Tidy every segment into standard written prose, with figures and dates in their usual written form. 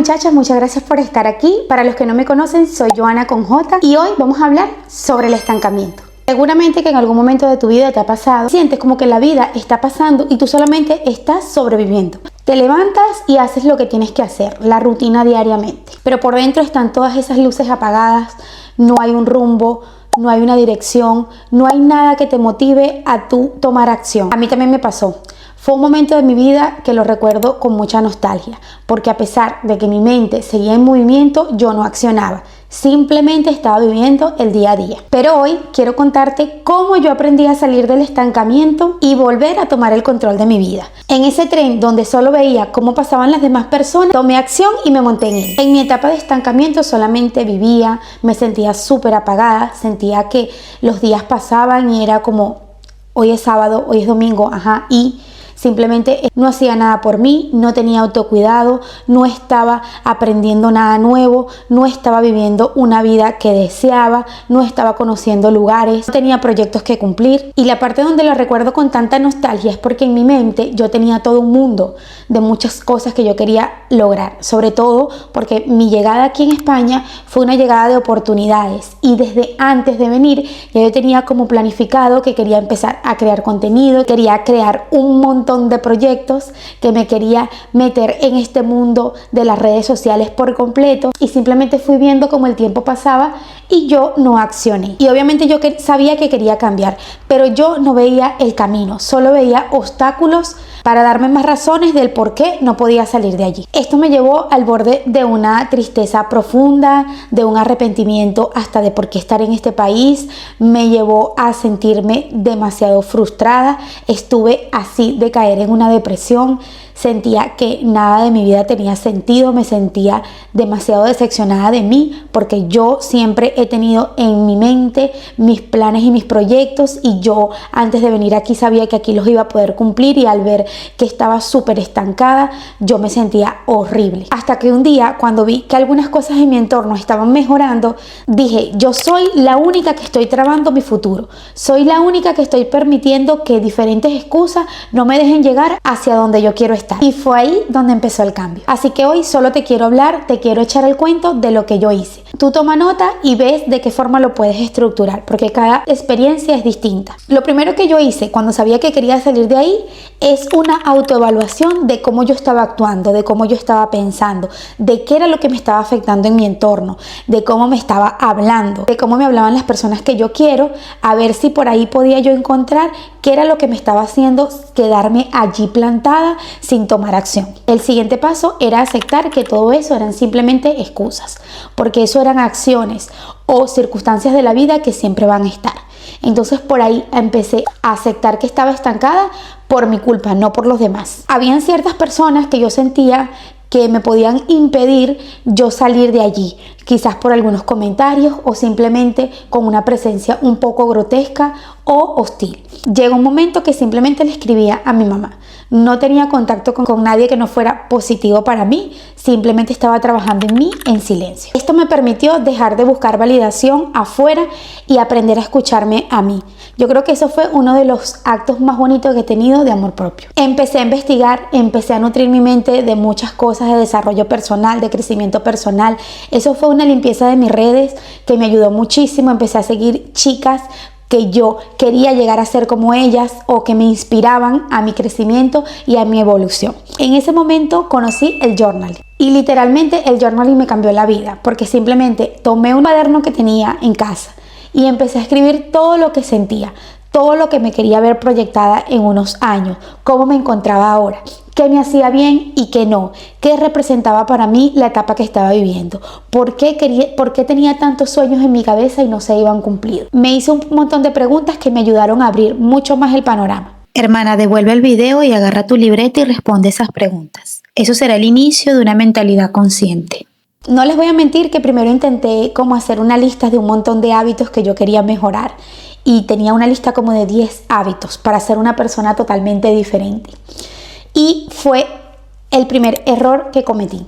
muchachas, muchas gracias por estar aquí. Para los que no me conocen, soy Joana con J y hoy vamos a hablar sobre el estancamiento. Seguramente que en algún momento de tu vida te ha pasado, sientes como que la vida está pasando y tú solamente estás sobreviviendo. Te levantas y haces lo que tienes que hacer, la rutina diariamente, pero por dentro están todas esas luces apagadas, no hay un rumbo, no hay una dirección, no hay nada que te motive a tú tomar acción. A mí también me pasó. Fue un momento de mi vida que lo recuerdo con mucha nostalgia, porque a pesar de que mi mente seguía en movimiento, yo no accionaba. Simplemente estaba viviendo el día a día. Pero hoy quiero contarte cómo yo aprendí a salir del estancamiento y volver a tomar el control de mi vida. En ese tren donde solo veía cómo pasaban las demás personas, tomé acción y me monté en él. En mi etapa de estancamiento solamente vivía, me sentía súper apagada, sentía que los días pasaban y era como, hoy es sábado, hoy es domingo, y simplemente no hacía nada por mí, no tenía autocuidado, no estaba aprendiendo nada nuevo, no estaba viviendo una vida que deseaba, no estaba conociendo lugares, no tenía proyectos que cumplir. Y la parte donde lo recuerdo con tanta nostalgia es porque en mi mente yo tenía todo un mundo de muchas cosas que yo quería lograr, sobre todo porque mi llegada aquí en España fue una llegada de oportunidades y desde antes de venir ya yo tenía como planificado que quería empezar a crear contenido, quería crear un montón de proyectos, que me quería meter en este mundo de las redes sociales por completo y simplemente fui viendo como el tiempo pasaba y yo no accioné. Y obviamente yo sabía que quería cambiar, pero yo no veía el camino, solo veía obstáculos para darme más razones del por qué no podía salir de allí. Esto me llevó al borde de una tristeza profunda, de un arrepentimiento hasta de por qué estar en este país, me llevó a sentirme demasiado frustrada, estuve así de caer en una depresión, sentía que nada de mi vida tenía sentido, me sentía demasiado decepcionada de mí porque yo siempre he tenido en mi mente mis planes y mis proyectos y yo antes de venir aquí sabía que aquí los iba a poder cumplir y al ver que estaba súper estancada yo me sentía horrible. Hasta que un día cuando vi que algunas cosas en mi entorno estaban mejorando, dije, yo soy la única que estoy trabando mi futuro, soy la única que estoy permitiendo que diferentes excusas no me dejen llegar hacia donde yo quiero estar. Y fue ahí donde empezó el cambio. Así que hoy solo te quiero hablar, te quiero echar el cuento de lo que yo hice. Tú toma nota y ves de qué forma lo puedes estructurar, porque cada experiencia es distinta. Lo primero que yo hice cuando sabía que quería salir de ahí es una autoevaluación de cómo yo estaba actuando, de cómo yo estaba pensando, de qué era lo que me estaba afectando en mi entorno, de cómo me estaba hablando, de cómo me hablaban las personas que yo quiero, a ver si por ahí podía yo encontrar qué era lo que me estaba haciendo quedarme allí plantada sin tomar acción. El siguiente paso era aceptar que todo eso eran simplemente excusas, porque eso eran acciones o circunstancias de la vida que siempre van a estar. Entonces por ahí empecé a aceptar que estaba estancada por mi culpa, no por los demás. Habían ciertas personas que yo sentía que me podían impedir yo salir de allí, quizás por algunos comentarios o simplemente con una presencia un poco grotesca o hostil. Llegó un momento que simplemente le escribía a mi mamá. No tenía contacto con nadie que no fuera positivo para mí, simplemente estaba trabajando en mí en silencio. Esto me permitió dejar de buscar validación afuera y aprender a escucharme a mí. Yo creo que eso fue uno de los actos más bonitos que he tenido de amor propio. Empecé a investigar, empecé a nutrir mi mente de muchas cosas de desarrollo personal, de crecimiento personal. Eso fue una limpieza de mis redes que me ayudó muchísimo. Empecé a seguir chicas que yo quería llegar a ser como ellas o que me inspiraban a mi crecimiento y a mi evolución. En ese momento conocí el journaling y literalmente el journaling me cambió la vida porque simplemente tomé un cuaderno que tenía en casa y empecé a escribir todo lo que sentía, todo lo que me quería ver proyectada en unos años, cómo me encontraba ahora, qué me hacía bien y qué no, qué representaba para mí la etapa que estaba viviendo, por qué tenía tantos sueños en mi cabeza y no se iban a cumplir. Me hice un montón de preguntas que me ayudaron a abrir mucho más el panorama. Hermana, devuelve el video y agarra tu libreta y responde esas preguntas. Eso será el inicio de una mentalidad consciente. No les voy a mentir que primero intenté como hacer una lista de un montón de hábitos que yo quería mejorar y tenía una lista como de 10 hábitos para ser una persona totalmente diferente. Y fue el primer error que cometí.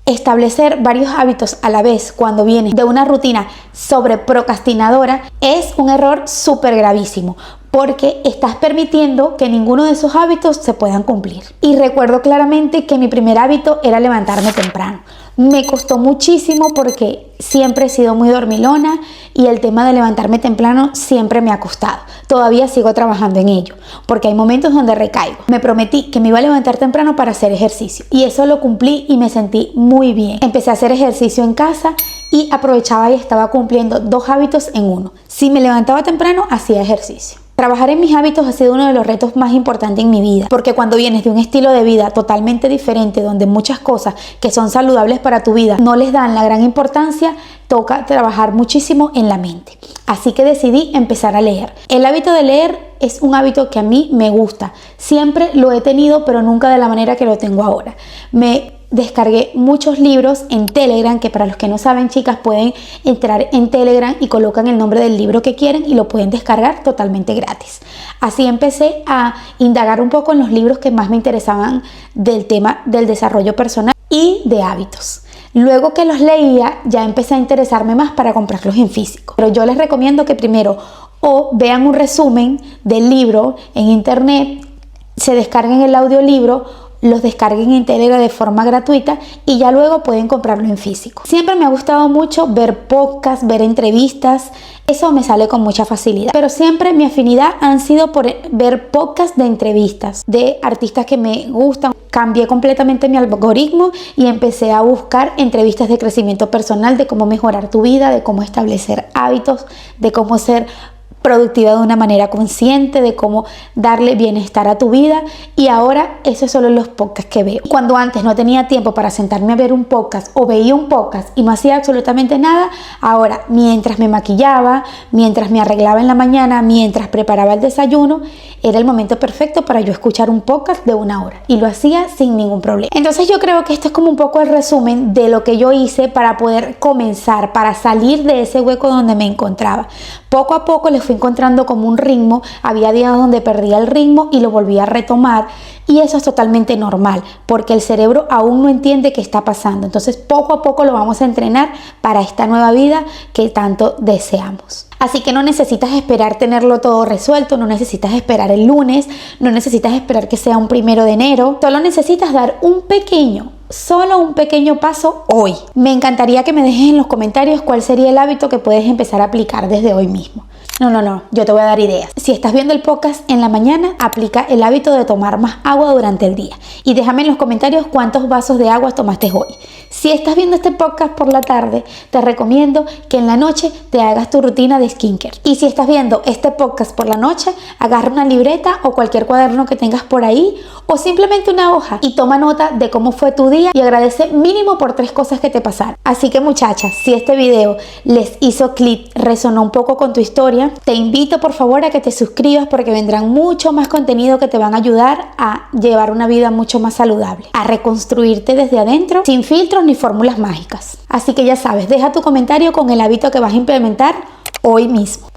establecer varios hábitos a la vez cuando vienes de una rutina sobreprocrastinadora es un error súper gravísimo, porque estás permitiendo que ninguno de esos hábitos se puedan cumplir. Y recuerdo claramente que mi primer hábito era levantarme temprano. Me costó muchísimo porque siempre he sido muy dormilona y el tema de levantarme temprano siempre me ha costado. Todavía sigo trabajando en ello porque hay momentos donde recaigo. Me prometí que me iba a levantar temprano para hacer ejercicio y eso lo cumplí y me sentí muy bien. Empecé a hacer ejercicio en casa y aprovechaba y estaba cumpliendo 2 hábitos en uno. Si me levantaba temprano, hacía ejercicio. Trabajar en mis hábitos ha sido uno de los retos más importantes en mi vida, porque cuando vienes de un estilo de vida totalmente diferente, donde muchas cosas que son saludables para tu vida no les dan la gran importancia, toca trabajar muchísimo en la mente. Así que decidí empezar a leer. El hábito de leer es un hábito que a mí me gusta. Siempre lo he tenido, pero nunca de la manera que lo tengo ahora. Me descargué muchos libros en Telegram, que para los que no saben, chicas, pueden entrar en Telegram y colocan el nombre del libro que quieren y lo pueden descargar totalmente gratis. Así empecé a indagar un poco en los libros que más me interesaban del tema del desarrollo personal y de hábitos. Luego que los leía, ya empecé a interesarme más para comprarlos en físico. Pero yo les recomiendo que primero o vean un resumen del libro en internet, se descarguen el audiolibro, los descarguen en Telegram de forma gratuita y ya luego pueden comprarlo en físico. Siempre me ha gustado mucho ver podcasts, ver entrevistas, eso me sale con mucha facilidad. Pero siempre mi afinidad han sido por ver podcasts de entrevistas de artistas que me gustan. Cambié completamente mi algoritmo y empecé a buscar entrevistas de crecimiento personal, de cómo mejorar tu vida, de cómo establecer hábitos, de cómo ser productiva de una manera consciente, de cómo darle bienestar a tu vida, y ahora esos son los podcasts que veo. Cuando antes no tenía tiempo para sentarme a ver un podcast o veía un podcast y no hacía absolutamente nada, ahora mientras me maquillaba, mientras me arreglaba en la mañana, mientras preparaba el desayuno, era el momento perfecto para yo escuchar un podcast de 1 hora y lo hacía sin ningún problema. Entonces yo creo que esto es como un poco el resumen de lo que yo hice para poder comenzar, para salir de ese hueco donde me encontraba. Poco a poco le fui encontrando como un ritmo. Había días donde perdía el ritmo y lo volvía a retomar, y eso es totalmente normal porque el cerebro aún no entiende qué está pasando. Entonces poco a poco lo vamos a entrenar para esta nueva vida que tanto deseamos. Así que no necesitas esperar tenerlo todo resuelto, no necesitas esperar el lunes, no necesitas esperar que sea un 1 de enero, solo necesitas dar solo un pequeño paso hoy. Me encantaría que me dejes en los comentarios cuál sería el hábito que puedes empezar a aplicar desde hoy mismo. No, yo te voy a dar ideas. Si estás viendo el podcast en la mañana, aplica el hábito de tomar más agua durante el día y déjame en los comentarios cuántos vasos de agua tomaste hoy. Si estás viendo este podcast por la tarde, te recomiendo que en la noche te hagas tu rutina de skincare. Y si estás viendo este podcast por la noche, agarra una libreta o cualquier cuaderno que tengas por ahí o simplemente una hoja y toma nota de cómo fue tu día y agradece mínimo por 3 cosas que te pasaron. Así que muchachas, si este video les hizo clic, resonó un poco con tu historia, te invito por favor a que te suscribas porque vendrán mucho más contenido que te van a ayudar a llevar una vida mucho más saludable, a reconstruirte desde adentro sin filtros ni fórmulas mágicas. Así que ya sabes, deja tu comentario con el hábito que vas a implementar hoy mismo.